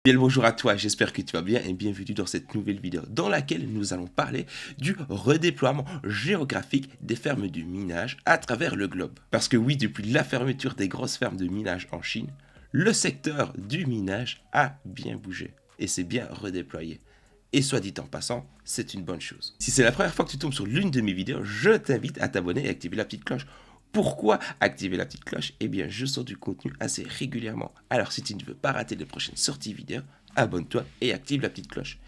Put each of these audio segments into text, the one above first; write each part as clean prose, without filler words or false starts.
Bien le bonjour à toi, j'espère que tu vas bien et bienvenue dans cette nouvelle vidéo dans laquelle nous allons parler du redéploiement géographique des fermes de minage à travers le globe. Parce que oui, depuis la fermeture des grosses fermes de minage en Chine, le secteur du minage a bien bougé et s'est bien redéployé. Et soit dit en passant, c'est une bonne chose. Si c'est la première fois que tu tombes sur l'une de mes vidéos, je t'invite à t'abonner et activer la petite cloche. Pourquoi activer la petite cloche? Eh bien, je sors du contenu assez régulièrement. Alors, si tu ne veux pas rater les prochaines sorties vidéo, abonne-toi et active la petite cloche.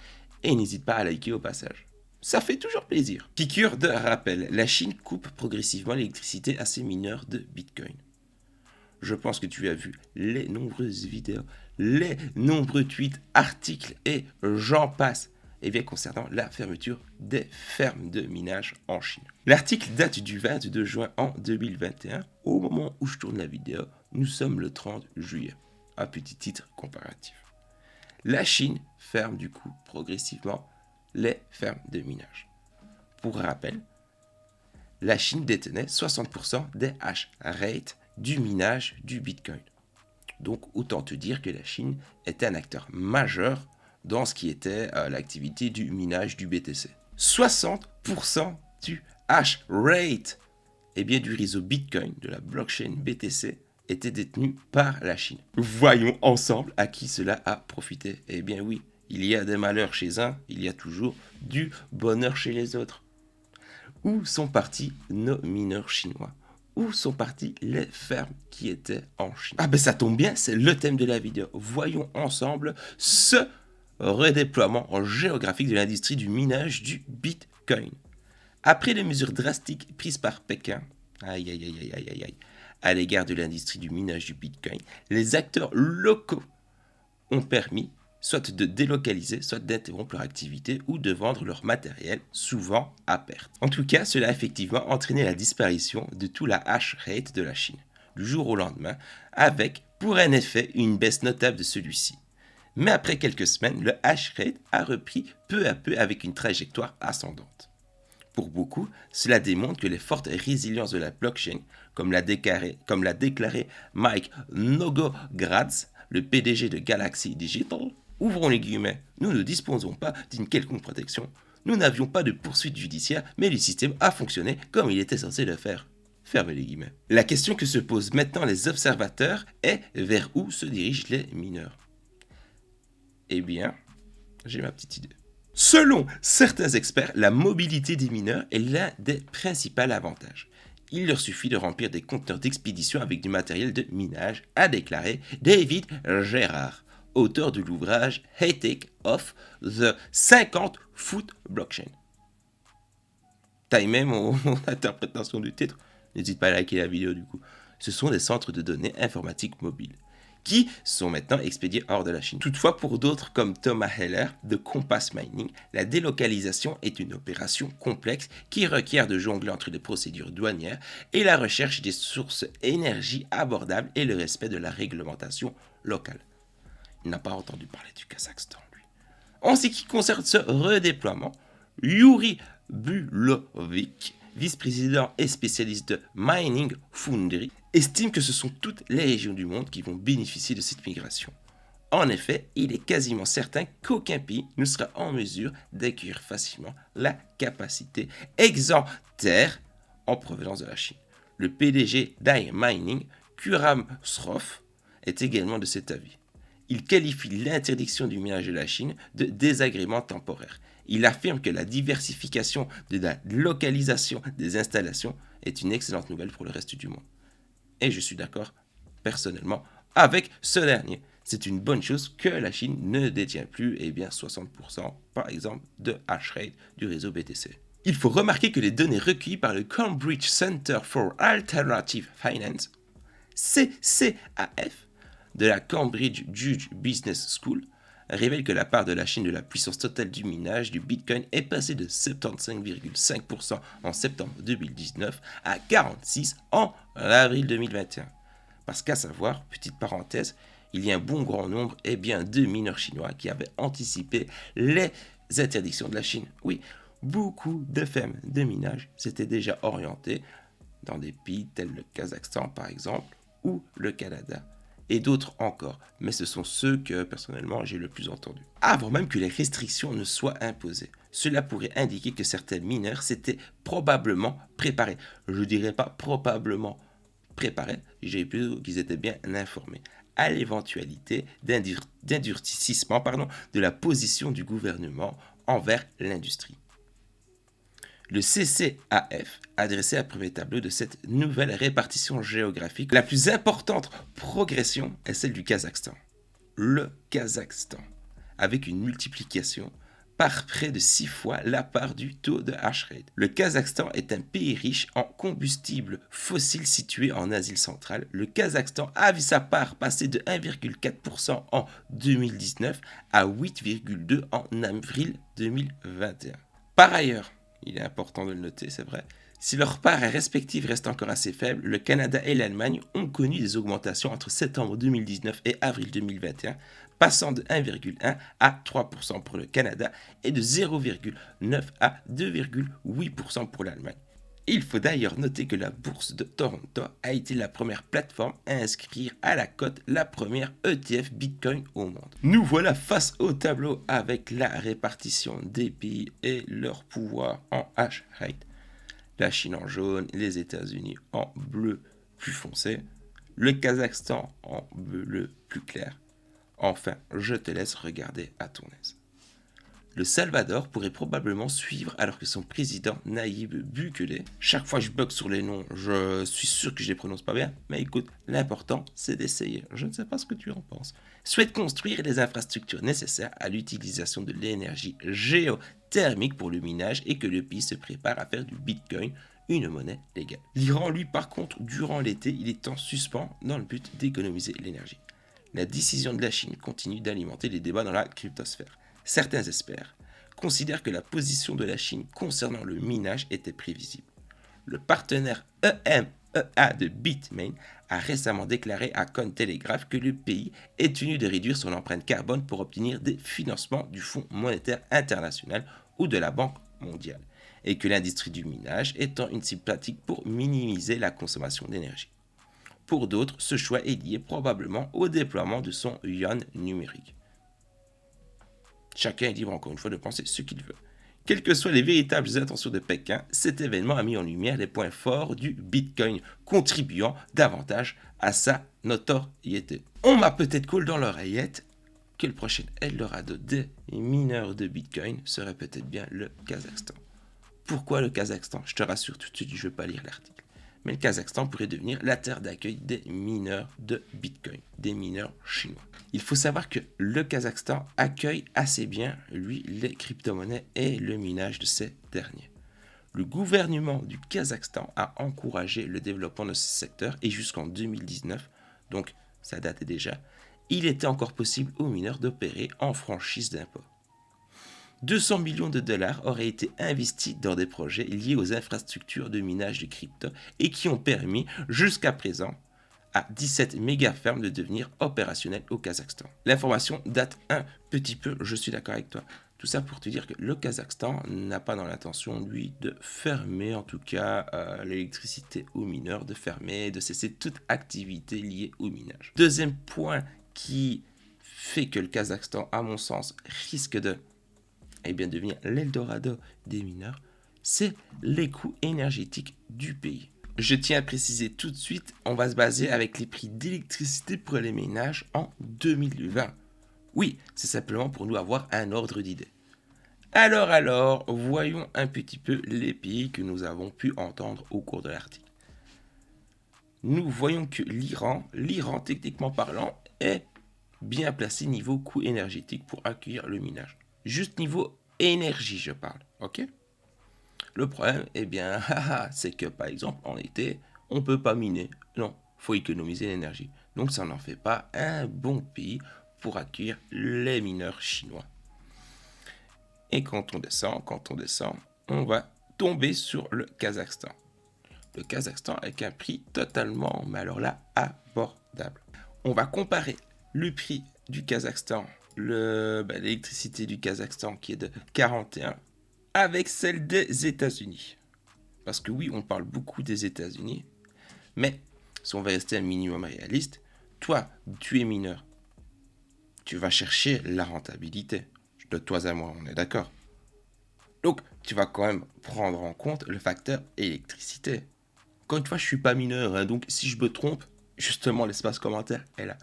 Et n'hésite pas à liker au passage. Ça fait toujours plaisir. Piqûre de rappel, la Chine coupe progressivement l'électricité à ses mineurs de Bitcoin. Je pense que tu as vu les nombreuses vidéos, les nombreux tweets, articles et j'en passe. Et bien concernant la fermeture des fermes de minage en Chine. L'article date du 22 juin en 2021. Au moment où je tourne la vidéo, nous sommes le 30 juillet. Un petit titre comparatif. La Chine ferme du coup progressivement les fermes de minage. Pour rappel, la Chine détenait 60% des hash rate du minage du Bitcoin. Donc autant te dire que la Chine était un acteur majeur dans ce qui était l'activité du minage du BTC. 60% du hash rate du réseau Bitcoin, de la blockchain BTC, était détenu par la Chine. Voyons ensemble à qui cela a profité. Eh bien oui, il y a des malheurs chez un, il y a toujours du bonheur chez les autres. Où sont partis nos mineurs chinois? Où sont parties les fermes qui étaient en Chine? Ah ben ça tombe bien, c'est le thème de la vidéo. Voyons ensemble ce redéploiement géographique de l'industrie du minage du Bitcoin. Après les mesures drastiques prises par Pékin, à l'égard de l'industrie du minage du Bitcoin, les acteurs locaux ont permis soit de délocaliser, soit d'interrompre leur activité ou de vendre leur matériel, souvent à perte. En tout cas, cela a effectivement entraîné la disparition de tout la hash rate de la Chine, du jour au lendemain, avec pour un effet une baisse notable de celui-ci. Mais après quelques semaines, le hash rate a repris peu à peu avec une trajectoire ascendante. Pour beaucoup, cela démontre que les fortes résiliences de la blockchain, comme l'a déclaré Mike Novogratz, le PDG de Galaxy Digital, ouvrons les guillemets, nous ne disposons pas d'une quelconque protection. Nous n'avions pas de poursuite judiciaire, mais le système a fonctionné comme il était censé le faire. Fermez les guillemets. La question que se posent maintenant les observateurs est vers où se dirigent les mineurs? Eh bien, j'ai ma petite idée. Selon certains experts, la mobilité des mineurs est l'un des principaux avantages. Il leur suffit de remplir des conteneurs d'expédition avec du matériel de minage, a déclaré David Gerard, auteur de l'ouvrage Ethics of the 50-foot blockchain. T'as aimé mon interprétation du titre? N'hésite pas à liker la vidéo du coup. Ce sont des centres de données informatiques mobiles qui sont maintenant expédiés hors de la Chine. Toutefois, pour d'autres comme Thomas Heller de Compass Mining, la délocalisation est une opération complexe qui requiert de jongler entre les procédures douanières et la recherche des sources énergie abordables et le respect de la réglementation locale. Il n'a pas entendu parler du Kazakhstan, lui. En ce qui concerne ce redéploiement, Yuri Bulovic, vice-président et spécialiste de Mining Foundry, estime que ce sont toutes les régions du monde qui vont bénéficier de cette migration. En effet, il est quasiment certain qu'aucun pays ne sera en mesure d'accueillir facilement la capacité exemplaire en provenance de la Chine. Le PDG d'Ai Mining, Kuram Sroff, est également de cet avis. Il qualifie l'interdiction du minage de la Chine de désagrément temporaire. Il affirme que la diversification de la localisation des installations est une excellente nouvelle pour le reste du monde. Et je suis d'accord, personnellement, avec ce dernier. C'est une bonne chose que la Chine ne détient plus 60% par exemple de hash rate du réseau BTC. Il faut remarquer que les données recueillies par le Cambridge Center for Alternative Finance, CCAF, de la Cambridge Judge Business School, révèlent que la part de la Chine de la puissance totale du minage du Bitcoin est passée de 75,5% en septembre 2019 à 46% en avril 2021. Parce qu'à savoir, petite parenthèse, il y a un bon grand nombre de mineurs chinois qui avaient anticipé les interdictions de la Chine. Oui, beaucoup de fermes de minage s'étaient déjà orientées dans des pays tels le Kazakhstan par exemple ou le Canada. et d'autres encore, mais ce sont ceux que personnellement j'ai le plus entendu. Avant même que les restrictions ne soient imposées, cela pourrait indiquer que certains mineurs s'étaient probablement préparés. Je dirais pas probablement préparés, j'ai plutôt qu'ils étaient bien informés à l'éventualité d'endurcissement de la position du gouvernement envers l'industrie. Le CCAF a dressé un premier tableau de cette nouvelle répartition géographique. La plus importante progression est celle du Kazakhstan. Le Kazakhstan, avec une multiplication par près de 6 fois la part du taux de hash rate. Le Kazakhstan est un pays riche en combustibles fossiles situé en Asie centrale. Le Kazakhstan a vu sa part passer de 1,4% en 2019 à 8,2% en avril 2021. Par ailleurs, il est important de le noter, c'est vrai, si leur part respective reste encore assez faible, le Canada et l'Allemagne ont connu des augmentations entre septembre 2019 et avril 2021, passant de 1,1 à 3% pour le Canada et de 0,9 à 2,8% pour l'Allemagne. Il faut d'ailleurs noter que la bourse de Toronto a été la première plateforme à inscrire à la cote la première ETF Bitcoin au monde. Nous voilà face au tableau avec la répartition des pays et leur pouvoir en hash rate. La Chine en jaune, les États-Unis en bleu plus foncé, le Kazakhstan en bleu plus clair. Enfin, je te laisse regarder à ton aise. Le Salvador pourrait probablement suivre alors que son président Nayib Bukele, chaque fois je bug sur les noms, je suis sûr que je les prononce pas bien, mais écoute, l'important c'est d'essayer, je ne sais pas ce que tu en penses, souhaite construire les infrastructures nécessaires à l'utilisation de l'énergie géothermique pour le minage et que le pays se prépare à faire du Bitcoin une monnaie légale. L'Iran, lui, par contre, durant l'été, il est en suspens dans le but d'économiser l'énergie. La décision de la Chine continue d'alimenter les débats dans la cryptosphère. Certains experts considèrent que la position de la Chine concernant le minage était prévisible. Le partenaire EMEA de Bitmain a récemment déclaré à Cointelegraph que le pays est tenu de réduire son empreinte carbone pour obtenir des financements du Fonds monétaire international ou de la Banque mondiale, et que l'industrie du minage étant une cible pratique pour minimiser la consommation d'énergie. Pour d'autres, ce choix est lié probablement au déploiement de son yuan numérique. Chacun est libre encore une fois de penser ce qu'il veut. Quelles que soient les véritables intentions de Pékin, cet événement a mis en lumière les points forts du Bitcoin, contribuant davantage à sa notoriété. On m'a peut-être collé dans l'oreillette que le prochain Eldorado des mineurs de Bitcoin serait peut-être bien le Kazakhstan. Pourquoi le Kazakhstan? Je te rassure tout de suite, je ne vais pas lire l'article. Mais le Kazakhstan pourrait devenir la terre d'accueil des mineurs de Bitcoin, des mineurs chinois. Il faut savoir que le Kazakhstan accueille assez bien, lui, les crypto-monnaies et le minage de ces derniers. Le gouvernement du Kazakhstan a encouragé le développement de ce secteur et jusqu'en 2019, donc ça date déjà, il était encore possible aux mineurs d'opérer en franchise d'impôt. 200 millions de dollars auraient été investis dans des projets liés aux infrastructures de minage de crypto et qui ont permis jusqu'à présent à 17 méga-fermes de devenir opérationnelles au Kazakhstan. L'information date un petit peu, je suis d'accord avec toi. Tout ça pour te dire que le Kazakhstan n'a pas dans l'intention, lui, de fermer en tout cas l'électricité aux mineurs, de fermer, de cesser toute activité liée au minage. Deuxième point qui fait que le Kazakhstan, à mon sens, risque de devenir l'Eldorado des mineurs, c'est les coûts énergétiques du pays. Je tiens à préciser tout de suite, on va se baser avec les prix d'électricité pour les ménages en 2020. Oui, c'est simplement pour nous avoir un ordre d'idée. Alors, voyons un petit peu les pays que nous avons pu entendre au cours de l'article. Nous voyons que l'Iran, techniquement parlant, est bien placé niveau coût énergétique pour accueillir le minage. Juste niveau énergie, je parle, ok? Le problème, c'est que par exemple, en été, on ne peut pas miner. Non, il faut économiser l'énergie. Donc ça n'en fait pas un bon pays pour accueillir les mineurs chinois. Et quand on descend, on va tomber sur le Kazakhstan. Le Kazakhstan avec un prix totalement, mais alors là, abordable. On va comparer le prix du Kazakhstan, l'électricité du Kazakhstan qui est de 41 avec celle des États-Unis. Parce que oui, on parle beaucoup des États-Unis, mais si on va rester un minimum réaliste, toi, tu es mineur, tu vas chercher la rentabilité. De toi à moi, on est d'accord. Donc, tu vas quand même prendre en compte le facteur électricité. Encore une fois, je suis pas mineur, hein, donc si je me trompe, justement, l'espace commentaire est là.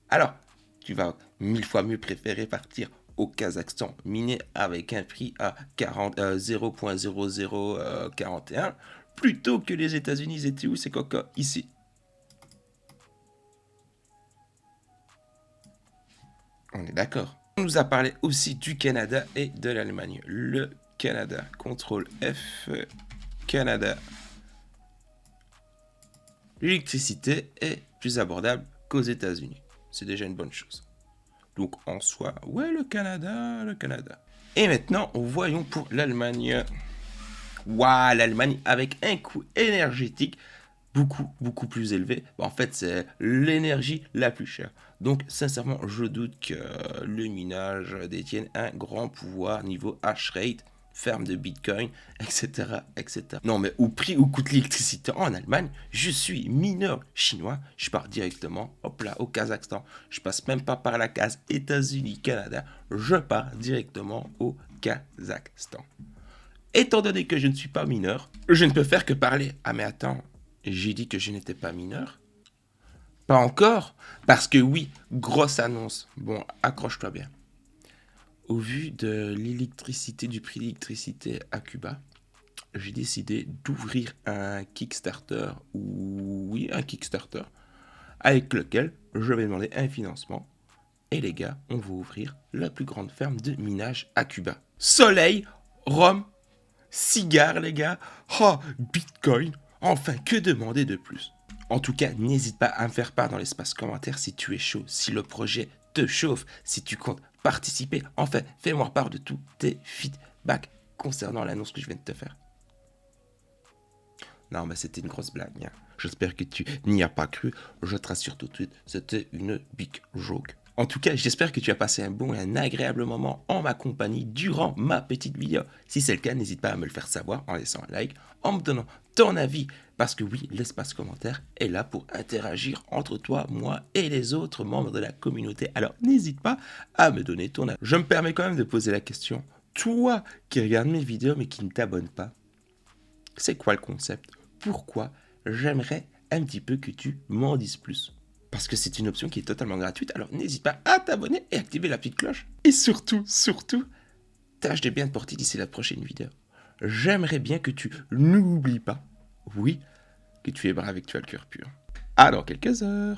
Alors, tu vas 1000 fois mieux préférer partir au Kazakhstan, miner avec un prix à 0.0041, plutôt que les États-Unis. Étaient où ces cocos? Ici. On est d'accord. On nous a parlé aussi du Canada et de l'Allemagne. Le Canada, contrôle F, Canada. L'électricité est plus abordable qu'aux États-Unis. C'est déjà une bonne chose. Donc en soi, ouais, le Canada, le Canada. Et maintenant, voyons pour l'Allemagne. Waouh, l'Allemagne avec un coût énergétique beaucoup plus élevé. En fait, c'est l'énergie la plus chère. Donc, sincèrement, je doute que le minage détienne un grand pouvoir niveau hash rate, ferme de Bitcoin, etc., etc. Non, mais au prix où coûte l'électricité en Allemagne, je suis mineur chinois, je pars directement, hop là, au Kazakhstan. Je passe même pas par la case États-Unis, Canada, je pars directement au Kazakhstan. Étant donné que je ne suis pas mineur, je ne peux faire que parler. Ah mais attends, j'ai dit que je n'étais pas mineur? Pas encore? Parce que oui, grosse annonce. Bon, accroche-toi bien. Au vu de l'électricité, du prix de l'électricité à Cuba, j'ai décidé d'ouvrir un Kickstarter, ou oui, un Kickstarter, avec lequel je vais demander un financement. Et les gars, on va ouvrir la plus grande ferme de minage à Cuba. Soleil, rhum, cigare, les gars. Oh, Bitcoin. Enfin, que demander de plus? En tout cas, n'hésite pas à me faire part dans l'espace commentaire si tu es chaud, si le projet te chauffe, si tu comptes participer. Enfin, fais-moi part de tous tes feedbacks concernant l'annonce que je viens de te faire. Non, mais c'était une grosse blague. Hein. J'espère que tu n'y as pas cru. Je te rassure tout de suite, c'était une big joke. En tout cas, j'espère que tu as passé un bon et un agréable moment en ma compagnie durant ma petite vidéo. Si c'est le cas, n'hésite pas à me le faire savoir en laissant un like, en me donnant ton avis. Parce que oui, l'espace commentaire est là pour interagir entre toi, moi et les autres membres de la communauté. Alors n'hésite pas à me donner ton avis. Je me permets quand même de poser la question. Toi qui regardes mes vidéos mais qui ne t'abonnes pas, c'est quoi le concept? Pourquoi? J'aimerais un petit peu que tu m'en dises plus. Parce que c'est une option qui est totalement gratuite, alors n'hésite pas à t'abonner et activer la petite cloche. Et surtout, tâche de bien te porter d'ici la prochaine vidéo. J'aimerais bien que tu n'oublies pas, oui, que tu es brave et que tu as le cœur pur. À dans quelques heures.